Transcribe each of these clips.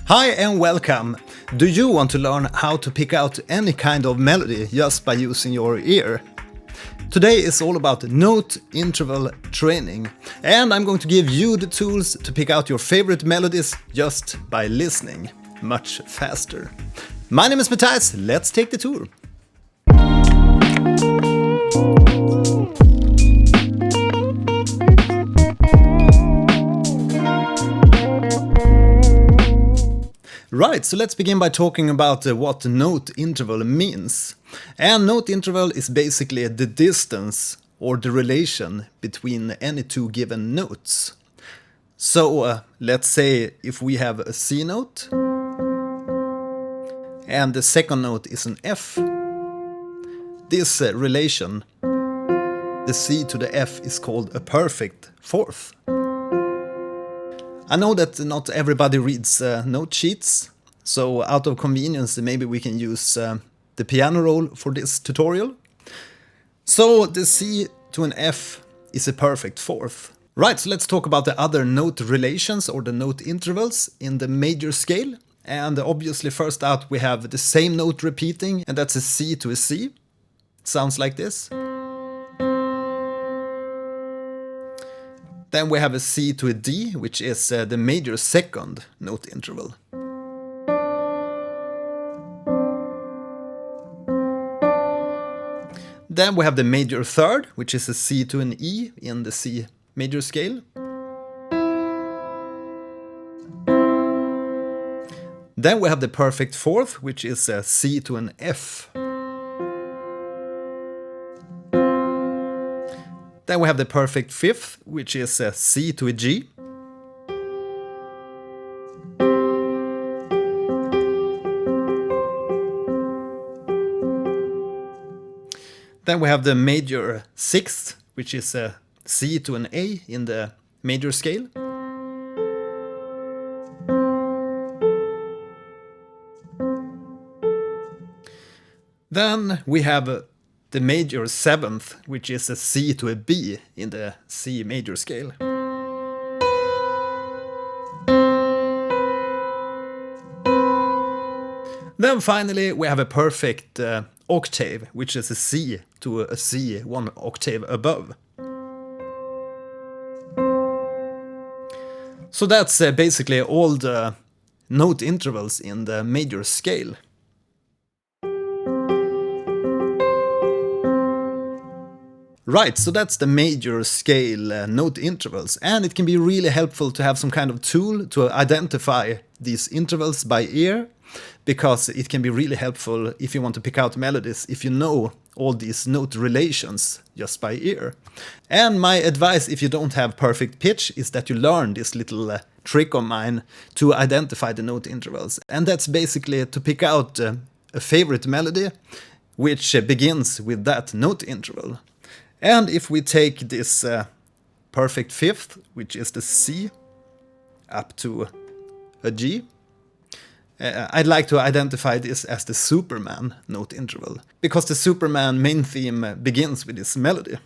Hi and welcome! Do you want to learn how to pick out any kind of melody just by using your ear? Today is all about note interval training, and I'm going to give you the tools to pick out your favorite melodies just by listening much faster. My name is Mattias, let's take the tour! Right, so let's begin by talking about what note interval means. And note interval is basically the distance or the relation between any two given notes. So let's say if we have a C note and the second note is an F, this relation, the C to the F, is called a perfect fourth. I know that not everybody reads note sheets, so out of convenience maybe we can use the piano roll for this tutorial. So the C to an F is a perfect fourth. Right, so let's talk about the other note relations or the note intervals in the major scale. And obviously first out we have the same note repeating, and that's a C to a C. It sounds like this. Then we have a C to a D, which is the major second note interval. Then we have the major third, which is a C to an E in the C major scale. Then we have the perfect fourth, which is a C to an F. Then we have the perfect fifth, which is a C to a G. Then we have the major sixth, which is a C to an A in the major scale. Then we have the major seventh, which is a C to a B in the C major scale. Then finally we have a perfect octave, which is a C to a C one octave above. So that's basically all the note intervals in the major scale. Right, so that's the major scale note intervals, and it can be really helpful to have some kind of tool to identify these intervals by ear, because it can be really helpful if you want to pick out melodies if you know all these note relations just by ear. And my advice if you don't have perfect pitch is that you learn this little trick of mine to identify the note intervals, and that's basically to pick out a favorite melody which begins with that note interval. And if we take this perfect fifth, which is the C, up to a G, I'd like to identify this as the Superman note interval, because the Superman main theme begins with this melody.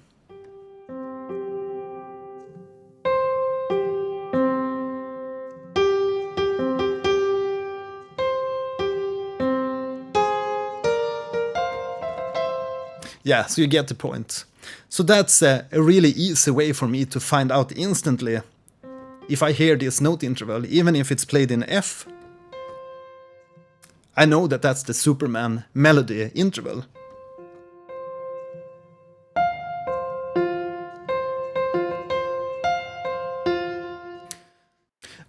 Yeah, so you get the point. So that's a really easy way for me to find out instantly if I hear this note interval, even if it's played in F. I know that that's the Superman melody interval.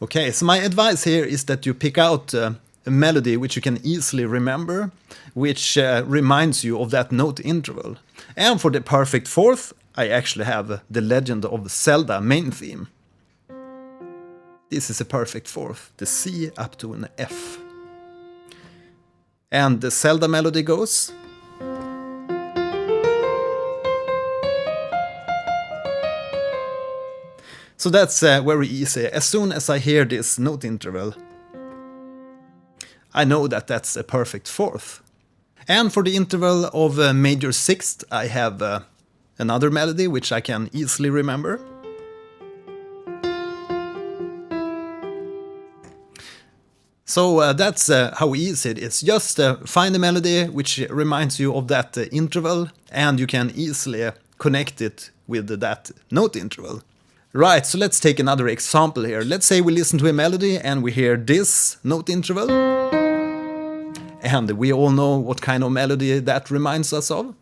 Okay, so my advice here is that you pick out a melody which you can easily remember, which reminds you of that note interval. And for the perfect fourth, I actually have The Legend of Zelda main theme. This is a perfect fourth, the C up to an F. And the Zelda melody goes. So that's very easy. As soon as I hear this note interval, I know that that's a perfect fourth. And for the interval of major sixth, I have another melody which I can easily remember. So that's how easy it is. Just find a melody which reminds you of that interval, and you can easily connect it with that note interval. Right, so let's take another example here. Let's say we listen to a melody and we hear this note interval. And we all know what kind of melody that reminds us of.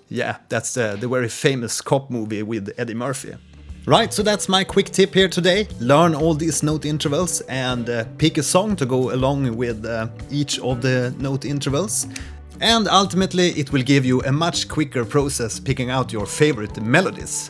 Yeah, that's the very famous cop movie with Eddie Murphy. Right, so that's my quick tip here today. Learn all these note intervals and pick a song to go along with each of the note intervals. And ultimately it will give you a much quicker process picking out your favorite melodies.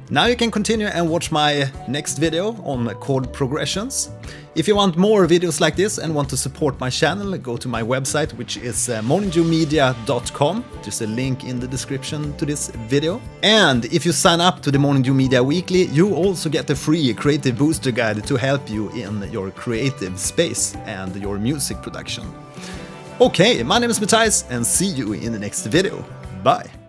Now you can continue and watch my next video on chord progressions. If you want more videos like this and want to support my channel, go to my website, which is morningdewmedia.com. There's a link in the description to this video. And if you sign up to the Morning Dew Media Weekly, you also get a free Creative Booster Guide to help you in your creative space and your music production. Okay, my name is Matthijs and see you in the next video. Bye!